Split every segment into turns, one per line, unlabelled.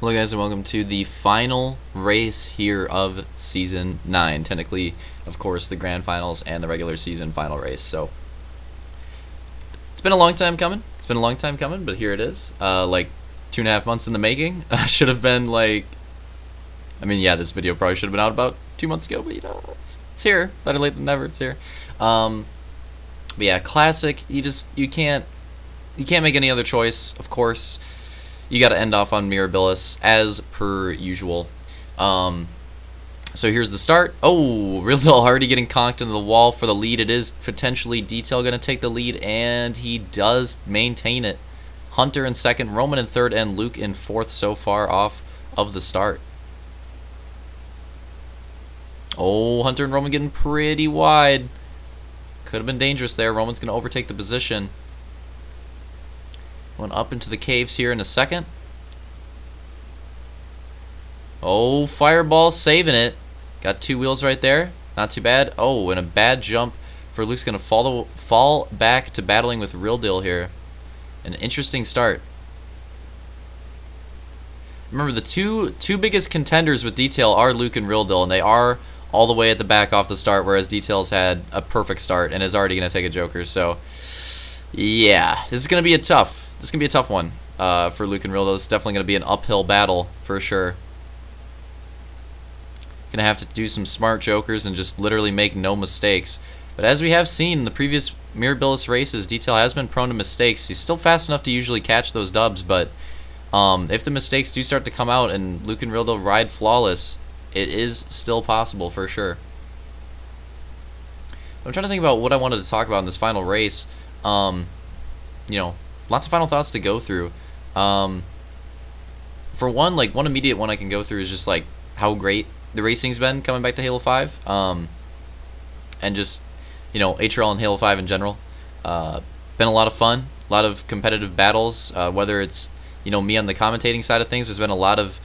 Hello guys and welcome to the final race here of Season 9. Technically, of course, the Grand Finals and the regular season final race. So, it's been a long time coming. But here it is. Like 2.5 months in the making. Should have been like... this video probably should have been out about 2 months ago, but it's here. Better late than never, it's here. But yeah, classic. You can't make any other choice, of course. You got to end off on Mirabilis as per usual. So here's the start. Oh, Real Deal already getting conked into the wall for the lead. It is potentially Detail going to take the lead, and he does maintain it. Hunter in second, Roman in third, and Luke in fourth so far off of the start. Oh, Hunter and Roman getting pretty wide. Could have been dangerous there. Roman's going to overtake the position. Going up into the caves here in a second. Oh, Fireball saving it. Got two wheels right there. Not too bad. Oh, and a bad jump for Luke's going to fall back to battling with Real Deal here. An interesting start. Remember, the two biggest contenders with Detail are Luke and Real Deal, and they are all the way at the back off the start, whereas Detail's had a perfect start and is already going to take a Joker. So, yeah, this is going to be a tough one for Luke and Real Deal. It's definitely going to be an uphill battle for sure. Going to have to do some smart Jokers and just literally make no mistakes. But as we have seen in the previous Mirabilis races, Detail has been prone to mistakes. He's still fast enough to usually catch those dubs, but if the mistakes do start to come out and Luke and Real Deal ride flawless, it is still possible for sure. I'm trying to think about what I wanted to talk about in this final race. Lots of final thoughts to go through. For one, one immediate one I can go through is just like how great the racing's been coming back to Halo 5, and just HRL and Halo 5 in general. Been a lot of fun, a lot of competitive battles. Whether it's me on the commentating side of things, there's been a lot of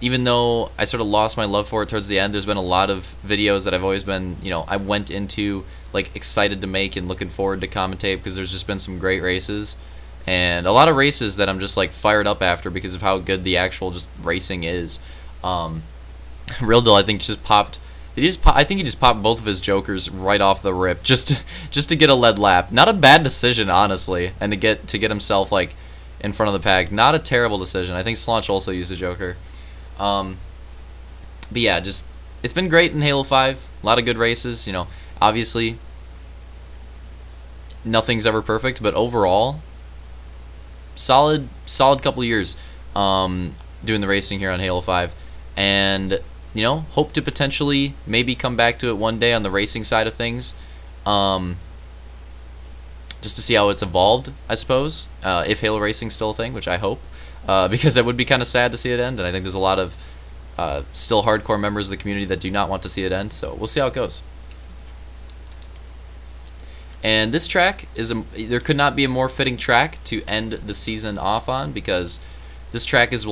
even though I sort of lost my love for it towards the end, there's been a lot of videos that I've always been, I went into excited to make and looking forward to commentate because there's just been some great races. And a lot of races that I'm just fired up after because of how good the actual just racing is. Real Deal, I think, just popped. I think he just popped both of his Jokers right off the rip just to get a lead lap. Not a bad decision, honestly, and to get himself in front of the pack. Not a terrible decision. I think Slaunch also used a Joker. But yeah, it's been great in Halo 5. A lot of good races. Obviously, nothing's ever perfect, but overall, solid couple years doing the racing here on Halo 5, and hope to potentially maybe come back to it one day on the racing side of things, just to see how it's evolved, I suppose, if Halo Racing's still a thing, which I hope, because it would be kind of sad to see it end, and I think there's a lot of still hardcore members of the community that do not want to see it end, so we'll see how it goes. And this track there could not be a more fitting track to end the season off on, because this track is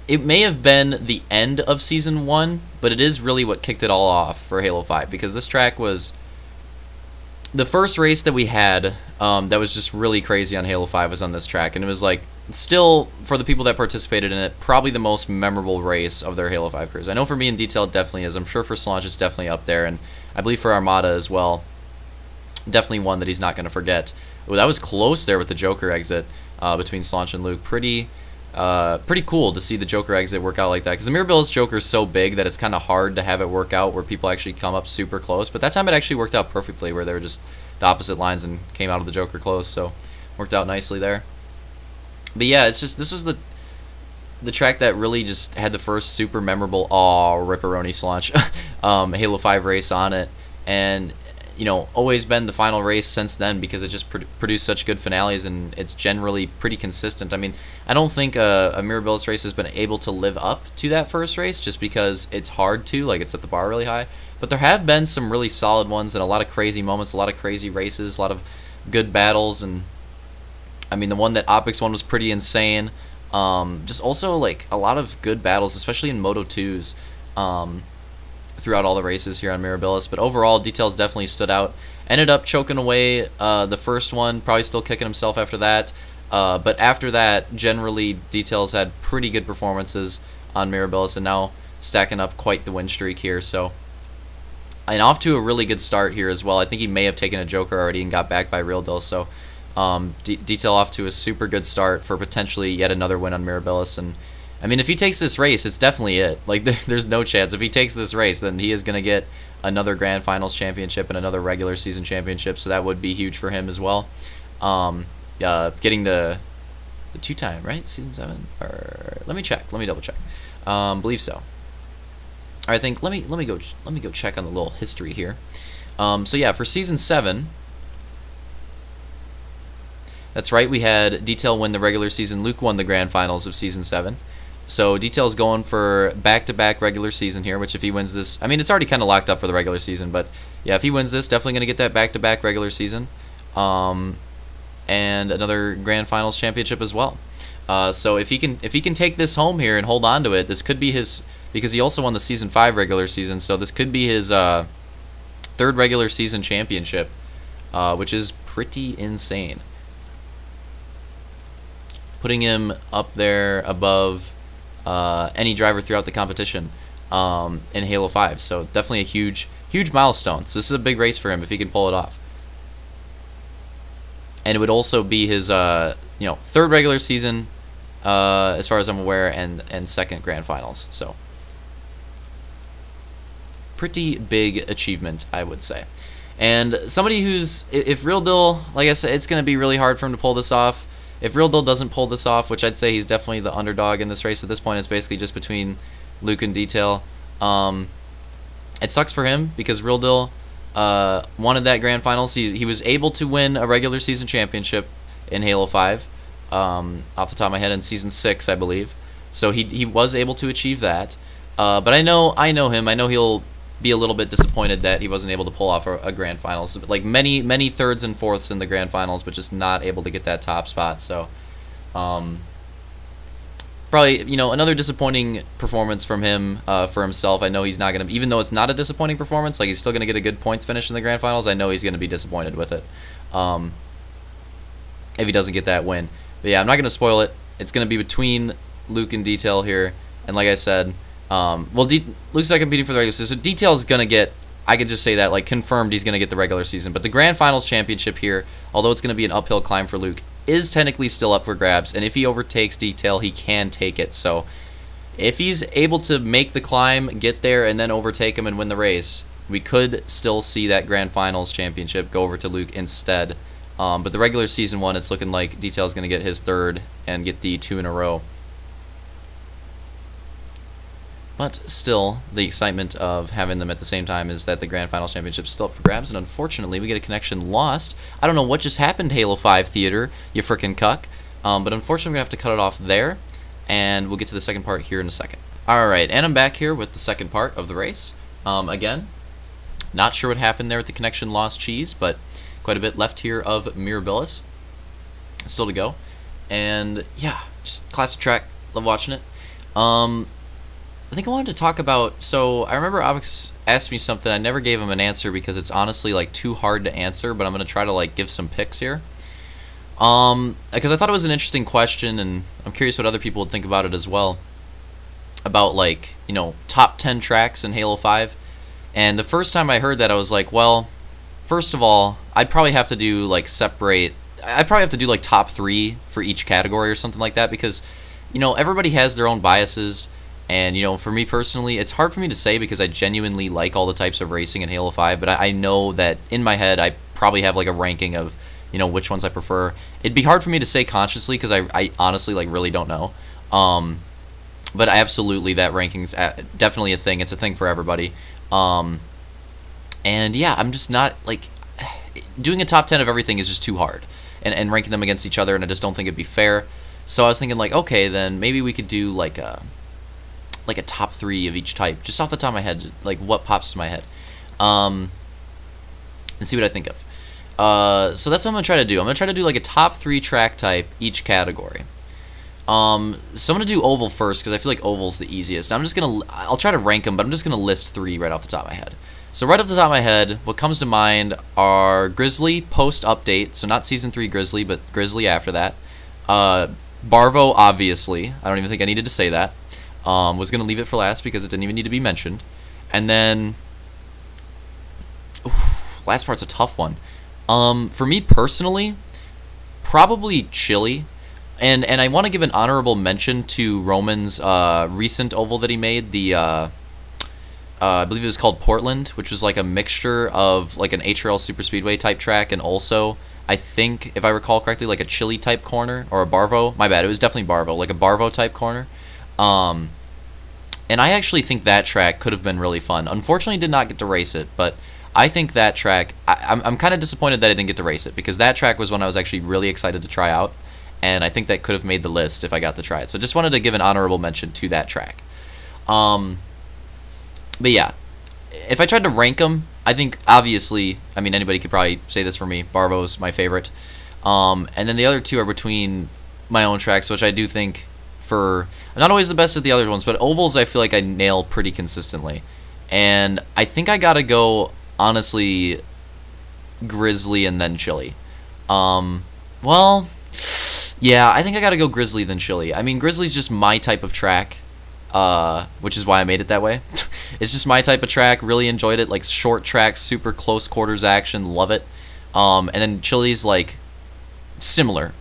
it may have been the end of Season 1, but it is really what kicked it all off for Halo 5, because this track was the first race that we had that was just really crazy on Halo 5 was on this track, and it was still, for the people that participated in it, probably the most memorable race of their Halo 5 careers. I know for me in Detail it definitely is. I'm sure for Slaunch it's definitely up there, and I believe for Armada as well. Definitely one that he's not going to forget. Ooh, that was close there with the Joker exit between Slaunch and Luke. Pretty cool to see the Joker exit work out like that, because the Mirabilis Joker is so big that it's kind of hard to have it work out where people actually come up super close. But that time it actually worked out perfectly, where they were just the opposite lines and came out of the Joker close, so worked out nicely there. But yeah, it's just, this was the track that really just had the first super memorable ripperoni Slaunch Halo 5 race on it, and always been the final race since then because it just produced such good finales, and it's generally pretty consistent. I mean, I don't think a Mirabilis race has been able to live up to that first race just because it's hard to, it's set the bar really high. But there have been some really solid ones and a lot of crazy moments, a lot of crazy races, a lot of good battles, and I mean, the one that Opix won was pretty insane. Just also, a lot of good battles, especially in Moto 2s. Throughout all the races here on Mirabilis, but overall, Details definitely stood out. Ended up choking away the first one, probably still kicking himself after that. But after that, generally, Details had pretty good performances on Mirabilis, and now stacking up quite the win streak here. So, and off to a really good start here as well. I think he may have taken a Joker already and got back by Real Deal. So, Detail off to a super good start for potentially yet another win on Mirabilis. And I mean, if he takes this race, it's definitely it. Like, there's no chance. If he takes this race, then he is going to get another Grand Finals championship and another regular season championship. So that would be huge for him as well. Getting the 2-time, right? Season 7? Or let me check. Let me double check. Believe so. I think let me go check on the little history here. So yeah, for season 7, that's right. We had Detail win the regular season. Luke won the Grand Finals of season 7. So Detail's going for back-to-back regular season here. Which if he wins this, I mean it's already kind of locked up for the regular season. But yeah, if he wins this, definitely going to get that back-to-back regular season. And another Grand Finals championship as well. So if he can take this home here and hold on to it, this could be his, because he also won the season 5 regular season, so this could be his 3rd regular season championship, which is pretty insane. Putting him up there above any driver throughout the competition in Halo 5. So definitely a huge milestone. So this is a big race for him if he can pull it off. And it would also be his 3rd regular season, as far as I'm aware, and 2nd Grand Finals. So pretty big achievement, I would say. And somebody who's, if Real Deal, like I said, it's going to be really hard for him to pull this off. If Real Deal doesn't pull this off, which I'd say he's definitely the underdog in this race at this point, it's basically just between Luke and Detail. It sucks for him because Real Deal wanted that Grand Finals. He was able to win a regular season championship in Halo 5, off the top of my head, in Season 6, I believe. So he was able to achieve that. But I know him. I know he'll be a little bit disappointed that he wasn't able to pull off a Grand Finals. Like many 3rds and 4ths in the Grand Finals, but just not able to get that top spot. So probably, another disappointing performance from him for himself. I know he's not going to, even though it's not a disappointing performance, like he's still going to get a good points finish in the Grand Finals. I know he's going to be disappointed with it if he doesn't get that win. But yeah, I'm not going to spoil it. It's going to be between Luke and Detail here. And like I said, Luke's not competing for the regular season, so Detail's going to get, I could just say that, like, confirmed he's going to get the regular season. But the Grand Finals championship here, although it's going to be an uphill climb for Luke, is technically still up for grabs. And if he overtakes Detail, he can take it. So if he's able to make the climb, get there, and then overtake him and win the race, we could still see that Grand Finals championship go over to Luke instead. But the regular season one, it's looking like Detail's going to get his 3rd and get the 2 in a row. But still, the excitement of having them at the same time is that the Grand Finals Championship is still up for grabs, and unfortunately, we get a connection lost. I don't know what just happened, Halo 5 Theater, you frickin' cuck. But unfortunately, we're going to have to cut it off there, and we'll get to the second part here in a second. Alright, and I'm back here with the second part of the race. Again, not sure what happened there with the connection lost cheese, but quite a bit left here of Mirabilis. Still to go. And, yeah, just classic track. Love watching it. I think I wanted to talk about, so I remember Avix asked me something. I never gave him an answer because it's honestly like too hard to answer, but I'm going to try to like give some picks here. Because I thought it was an interesting question, and I'm curious what other people would think about it as well. About like, top 10 tracks in Halo 5. And the first time I heard that, I was like, well, first of all, I'd probably have to do like I'd probably have to do like top 3 for each category or something like that, because, everybody has their own biases. And, for me personally, it's hard for me to say because I genuinely like all the types of racing in Halo 5, but I know that in my head I probably have like a ranking of, which ones I prefer. It'd be hard for me to say consciously because I honestly like really don't know. But absolutely that ranking's definitely a thing. It's a thing for everybody. And yeah, I'm just not like doing a top 10 of everything is just too hard, and ranking them against each other, and I just don't think it'd be fair. So I was thinking like, okay, then maybe we could do like a top 3 of each type, just off the top of my head, like what pops to my head, and see what I think of. So that's what I'm going to try to do. I'm going to try to do like a top 3 track type each category. So I'm going to do oval first because I feel like oval's the easiest. I'll try to rank them, but I'm just going to list 3 right off the top of my head. So right off the top of my head, what comes to mind are Grizzly post-update, so not Season 3 Grizzly, but Grizzly after that. Barvo, obviously. I don't even think I needed to say that. Was going to leave it for last because it didn't even need to be mentioned. And then, last part's a tough one. For me personally, probably Chili. And I want to give an honorable mention to Roman's recent oval that he made, the I believe it was called Portland, which was like a mixture of like an HRL Super Speedway type track and also, I think, if I recall correctly, like a Chili type corner or a Barvo. My bad, it was definitely Barvo, like a Barvo type corner. And I actually think that track could have been really fun. Unfortunately, did not get to race it, but I think that track, I'm kind of disappointed that I didn't get to race it because that track was one I was actually really excited to try out, and I think that could have made the list if I got to try it. So just wanted to give an honorable mention to that track. But yeah, if I tried to rank them, I think obviously, I mean, anybody could probably say this for me, Barvo's my favorite. And then the other two are between my own tracks, which I do think for, I'm not always the best at the other ones, but ovals I feel like I nail pretty consistently. And I think I gotta go, honestly, Grizzly and then Chili. Well, yeah, I think I gotta go Grizzly then Chili. I mean, Grizzly's just my type of track, which is why I made it that way. It's just my type of track, really enjoyed it, like short tracks, super close quarters action, love it. And then Chili's like similar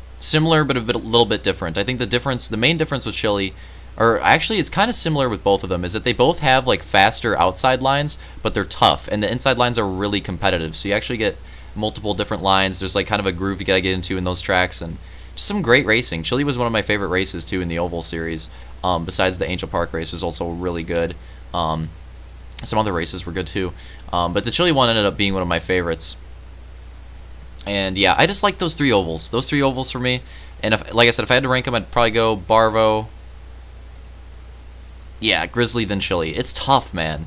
but a little bit different. I think the main difference with Chili, or actually it's kind of similar with both of them, is that they both have like faster outside lines, but they're tough, and the inside lines are really competitive. So you actually get multiple different lines. There's like kind of a groove you gotta get into in those tracks, and just some great racing. Chili was one of my favorite races too in the oval series. Besides the Angel Park race was also really good. Some other races were good too, but the Chili one ended up being one of my favorites. And yeah, I just like those three ovals. Those three ovals for me. And if, like I said, if I had to rank them, I'd probably go Barvo. Yeah, Grizzly then Chili. It's tough, man.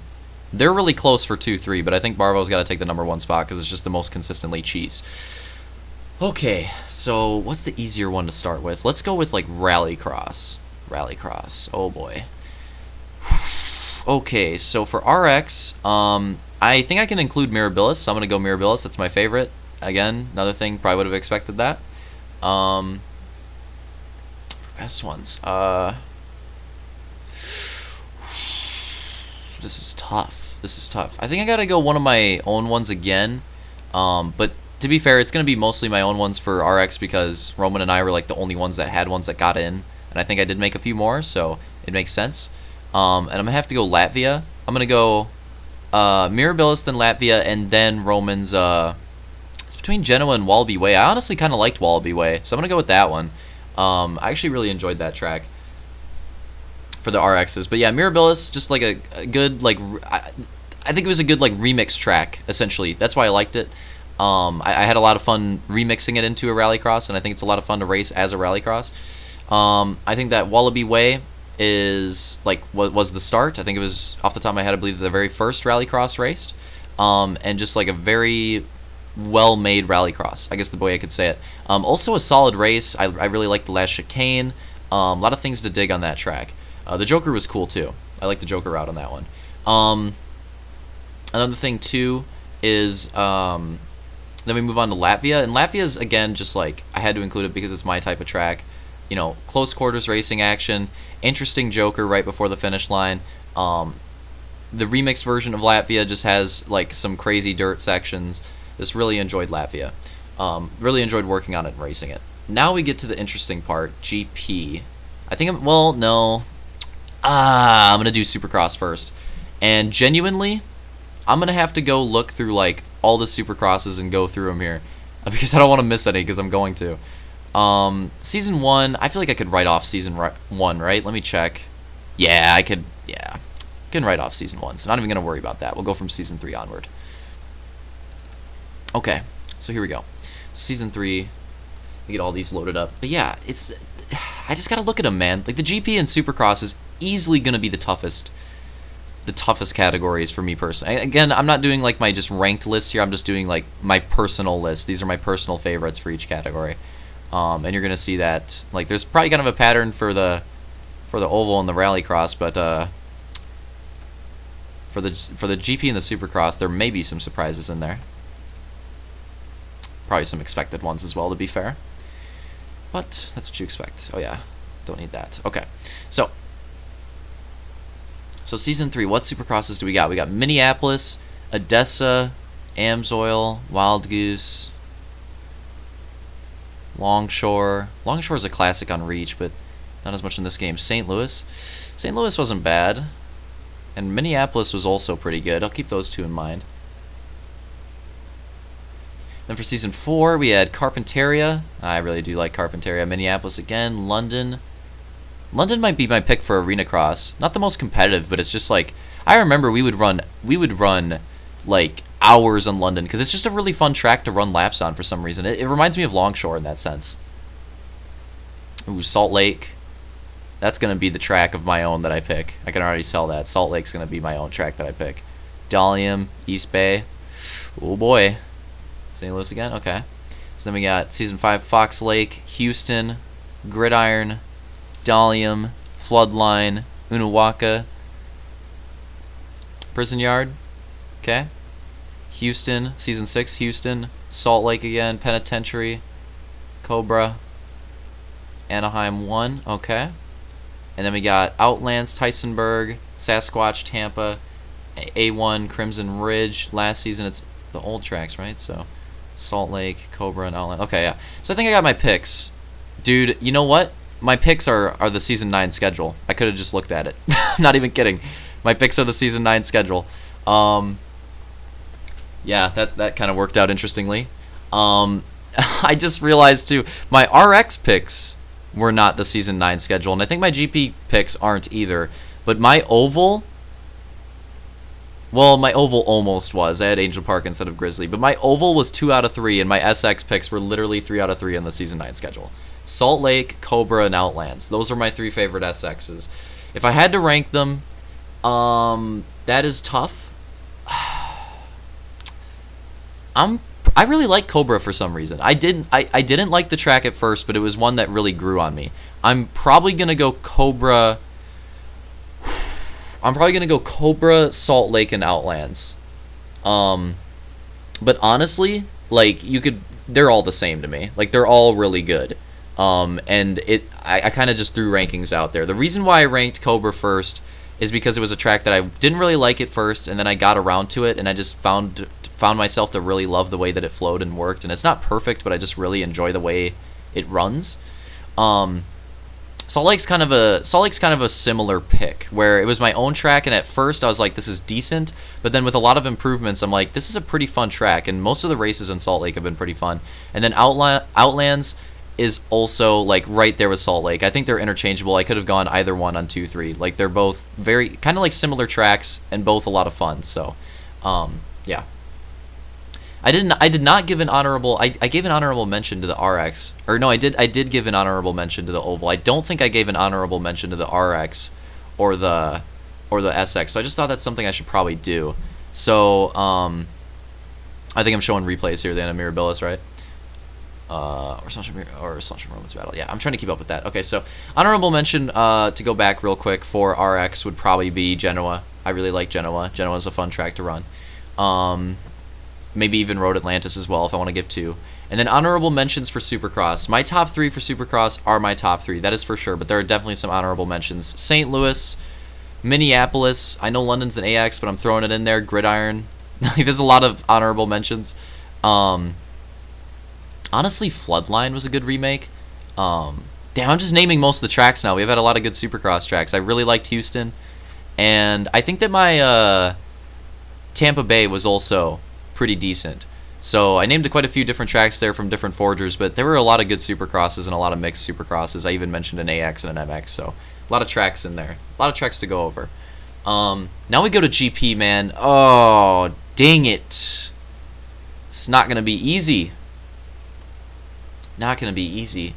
They're really close for 2-3, but I think Barvo's got to take the #1 spot because it's just the most consistently cheese. Okay, so what's the easier one to start with? Let's go with like Rallycross. Rallycross. Oh boy. Okay, so for RX, I think I can include Mirabilis, so I'm going to go Mirabilis. That's my favorite. Again, another thing, probably would have expected that. Best ones. This is tough. This is tough. I think I got to go one of my own ones again. But to be fair, it's going to be mostly my own ones for RX because Roman and I were like the only ones that had ones that got in. And I think I did make a few more, so it makes sense. And I'm going to have to go Latvia. I'm going to go Mirabilis, then Latvia, and then Roman's... it's between Genoa and Wallaby Way. I honestly kind of liked Wallaby Way, so I'm going to go with that one. I actually really enjoyed that track for the RXs. But yeah, Mirabilis, just like a good, like... I think it was a good, like, remix track, essentially. That's why I liked it. I had a lot of fun remixing it into a rallycross, and I think it's a lot of fun to race as a rallycross. I think that Wallaby Way is like was the start. I think it was, off the top of my head, I believe the very first rallycross raced, and just like a very well-made rallycross, I guess the way I could say it. Also a solid race. I really liked the last chicane. A lot of things to dig on that track. The Joker was cool too. I like the Joker route on that one. Another thing too is then we move on to Latvia, and Latvia's again just like I had to include it because it's my type of track. You know, close quarters racing action, interesting Joker right before the finish line. The remixed version of Latvia just has like some crazy dirt sections. Just really enjoyed Latvia. Really enjoyed working on it and racing it. Now we get to the interesting part, GP. I think I'm gonna do Supercross first, and genuinely, I'm gonna have to go look through like all the Supercrosses and go through them here because I don't want to miss any because I'm going to. Season 1, I feel like I could write off Season 1, right? Let me check. Yeah, I could, yeah. I can write off Season 1, so not even going to worry about that. We'll go from Season 3 onward. Okay, so here we go. Season 3, we get all these loaded up. But yeah, I just got to look at them, man. Like, the GP and Supercross is easily going to be the toughest categories for me personally. Again, I'm not doing like my just ranked list here. I'm just doing like my personal list. These are my personal favorites for each category. And you're gonna see that like there's probably kind of a pattern for the oval and the rallycross, but for the GP and the Supercross, there may be some surprises in there. Probably some expected ones as well, to be fair. But that's what you expect. Oh yeah, don't need that. Okay, so season 3, what supercrosses do we got? We got Minneapolis, Odessa, Amsoil, Wild Goose, Longshore. Longshore is a classic on Reach, but not as much in this game. St. Louis. St. Louis wasn't bad, and Minneapolis was also pretty good. I'll keep those two in mind. Then for season 4, we had Carpinteria. I really do like Carpinteria. Minneapolis again. London. London might be my pick for Arena Cross. Not the most competitive, but it's just like, I remember we would run like hours on London because it's just a really fun track to run laps on for some reason. It reminds me of Longshore in that sense. Ooh, Salt Lake. That's going to be the track of my own that I pick. I can already tell that. Salt Lake's going to be my own track that I pick. Dalium, East Bay. Oh boy. St. Louis again? Okay. So then we got season 5, Fox Lake, Houston, Gridiron, Dalium, Floodline, Unawaka, Prison Yard. Okay. Houston, season 6, Houston, Salt Lake again, Penitentiary, Cobra, Anaheim 1. Okay. And then we got Outlands, Tysonburg, Sasquatch, Tampa, A1, Crimson Ridge. Last season it's the old tracks, right? So Salt Lake, Cobra, and Outland. Okay, yeah. So I think I got my picks. Dude, you know what? My picks are the season 9 schedule. I could have just looked at it. I'm not even kidding. My picks are the season 9 schedule. Yeah, that kind of worked out interestingly. I just realized too, my RX picks were not the season 9 schedule, and I think my GP picks aren't either. But my oval, well, my oval almost was. I had Angel Park instead of Grizzly, but my oval was 2 out of 3, and my SX picks were literally 3 out of 3 on the season 9 schedule. Salt Lake, Cobra, and Outlands. Those are my 3 favorite SXs. If I had to rank them, that is tough. I really like Cobra for some reason. I didn't like the track at first, but it was one that really grew on me. I'm probably gonna go Cobra. Salt Lake, and Outlands. But honestly, like they're all the same to me. Like they're all really good. And I kind of just threw rankings out there. The reason why I ranked Cobra first is because it was a track that I didn't really like at first, and then I got around to it, and I just found myself to really love the way that it flowed and worked. And it's not perfect, but I just really enjoy the way it runs. Salt Lake's kind of a similar pick, where it was my own track, and at first I was like, this is decent, but then with a lot of improvements, I'm like, this is a pretty fun track, and most of the races in Salt Lake have been pretty fun. And then Outlands is also like right there with Salt Lake. I think they're interchangeable. I could have gone either one on 2, 3. Like they're both very kind of like similar tracks and both a lot of fun. So, yeah. I did not give an honorable. I gave an honorable mention to the RX, or no, I did give an honorable mention to the Oval. I don't think I gave an honorable mention to the RX or the SX. So I just thought that's something I should probably do. So I think I'm showing replays here. The end of Mirabilis, right? Or Sunshine Romance Battle. Yeah, I'm trying to keep up with that. Okay, so honorable mention to go back real quick for RX would probably be Genoa. I really like Genoa. Genoa's a fun track to run. Maybe even Road Atlantis as well if I want to give 2. And then honorable mentions for Supercross. My top 3 for Supercross are my top 3. That is for sure, but there are definitely some honorable mentions. St. Louis, Minneapolis. I know London's an AX, but I'm throwing it in there. Gridiron. There's a lot of honorable mentions. Honestly, Floodline was a good remake. Damn, I'm just naming most of the tracks now. We've had a lot of good Supercross tracks. I really liked Houston. And I think that my Tampa Bay was also pretty decent. So I named quite a few different tracks there from different forgers, but there were a lot of good Supercrosses and a lot of mixed Supercrosses. I even mentioned an AX and an MX, so a lot of tracks in there. A lot of tracks to go over. Now we go to GP, man. Oh, dang it. It's not going to be easy. Not going to be easy.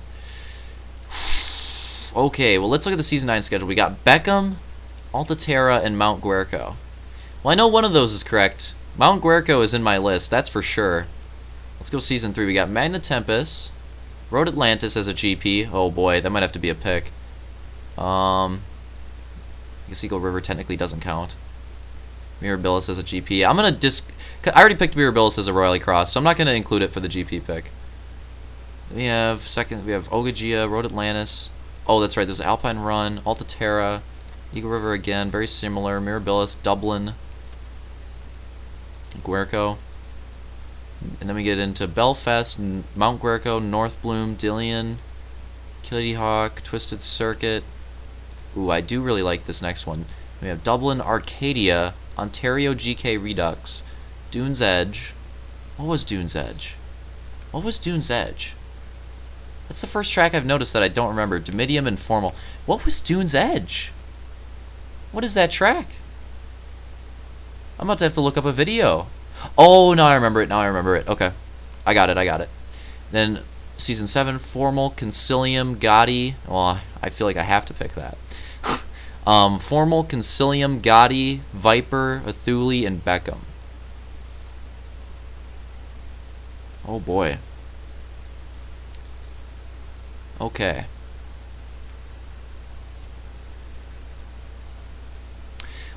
Okay, well, let's look at the Season 9 schedule. We got Beckham, Altaterra, and Mount Guerco. Well, I know one of those is correct. Mount Guerco is in my list, that's for sure. Let's go Season 3. We got Magna Tempest, Road Atlantis as a GP. Oh boy, that might have to be a pick. I guess Eagle River technically doesn't count. Mirabilis as a GP. I'm going to I already picked Mirabilis as a Royally Cross, so I'm not going to include it for the GP pick. We have Ogagia, Road Atlantis. Oh, that's right. There's Alpine Run, Alta Terra, Eagle River again, very similar. Mirabilis, Dublin, Guerco. And then we get into Belfast, Mount Guerco, North Bloom, Dillion, Kitty Hawk, Twisted Circuit. Ooh, I do really like this next one. We have Dublin, Arcadia, Ontario GK Redux, Dune's Edge. What was Dune's Edge? What was Dune's Edge? That's the first track I've noticed that I don't remember. Domitium and Formal. What was Dune's Edge? What is that track? I'm about to have to look up a video. Oh, now I remember it. Okay. I got it. Then Season 7, Formal, Concilium, Gotti. Well, I feel like I have to pick that. Formal, Concilium, Gotti, Viper, Athuli, and Beckham. Oh boy. Okay.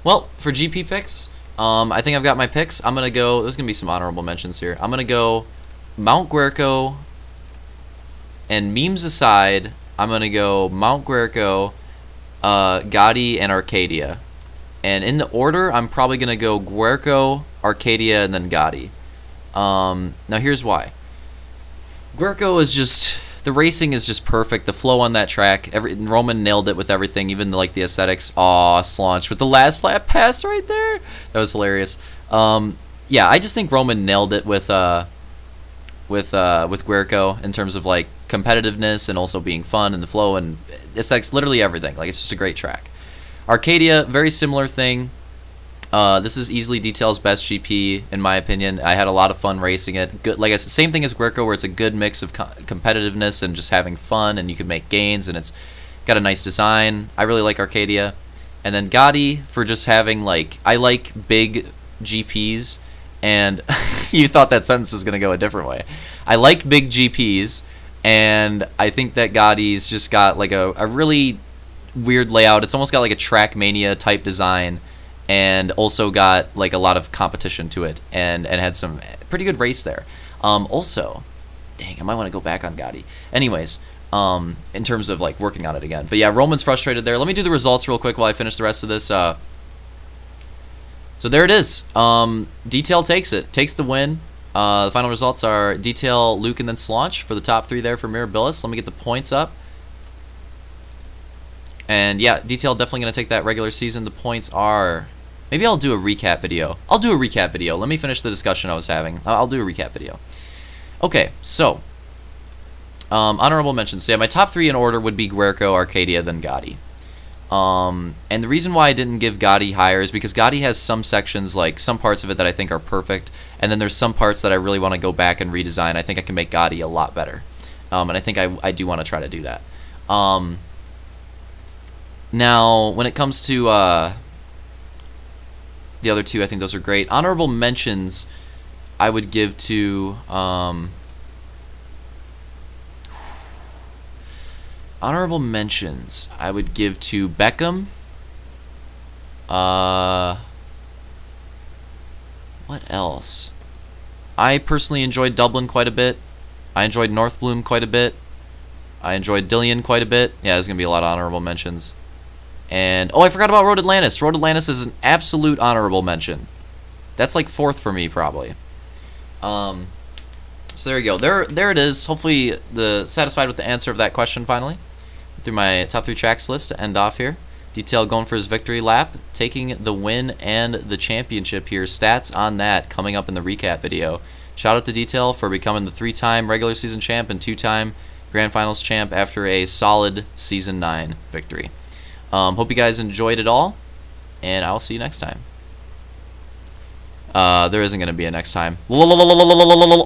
Well, for GP picks, I think I've got my picks. I'm gonna go. There's gonna be some honorable mentions here. I'm gonna go Mount Guerco. And memes aside, I'm gonna go Mount Guerco, Gotti, and Arcadia. And in the order, I'm probably gonna go Guerco, Arcadia, and then Gotti. Now here's why. Guerco is just, the racing is just perfect. The flow on that track, Roman nailed it with everything, even like the aesthetics. Aw, Slaunch with the last lap pass right there. That was hilarious. Yeah, I just think Roman nailed it with Guerco in terms of like competitiveness and also being fun and the flow and aesthetics, literally everything. Like, it's just a great track. Arcadia, very similar thing. This is easily Detail's best GP, in my opinion. I had a lot of fun racing it. Good, like I said, same thing as Guerco, where it's a good mix of competitiveness and just having fun, and you can make gains, and it's got a nice design. I really like Arcadia. And then Gotti, for just having, like, I like big GPs, and you thought that sentence was going to go a different way. I like big GPs, and I think that Gotti's just got, like, a really weird layout. It's almost got, like, a Trackmania type design, and also got like a lot of competition to it, and had some pretty good race there. Also, dang, I might want to go back on Gotti. Anyways, in terms of like working on it again. But yeah, Roman's frustrated there. Let me do the results real quick while I finish the rest of this. So there it is. Detail takes the win. The final results are Detail, Luke, and then Slaunch for the top three there for Mirabilis. Let me get the points up. And yeah, Detail definitely going to take that regular season. The points are... Maybe I'll do a recap video. Let me finish the discussion I was having. I'll do a recap video. Okay, so... honorable mentions. So yeah, my top three in order would be Guerco, Arcadia, then Gotti. And the reason why I didn't give Gotti higher is because Gotti has some sections, like some parts of it that I think are perfect, and then there's some parts that I really want to go back and redesign. I think I can make Gotti a lot better. And I think I do want to try to do that. Now, when it comes to the other two, I think those are great. Honorable mentions I would give to... honorable mentions I would give to Beckham. What else? I personally enjoyed Dublin quite a bit. I enjoyed North Bloom quite a bit. I enjoyed Dillion quite a bit. Yeah, there's going to be a lot of honorable mentions. And, oh, I forgot about Road Atlantis. Road Atlantis is an absolute honorable mention. That's like fourth for me, probably. So there you go. There it is. Hopefully, satisfied with the answer of that question finally. Through my top three tracks list to end off here. Detail going for his victory lap, taking the win and the championship here. Stats on that coming up in the recap video. Shout out to Detail for becoming the 3-time regular season champ and 2-time Grand Finals champ after a solid Season 9 victory. Hope you guys enjoyed it all, and I'll see you next time. There isn't going to be a next time.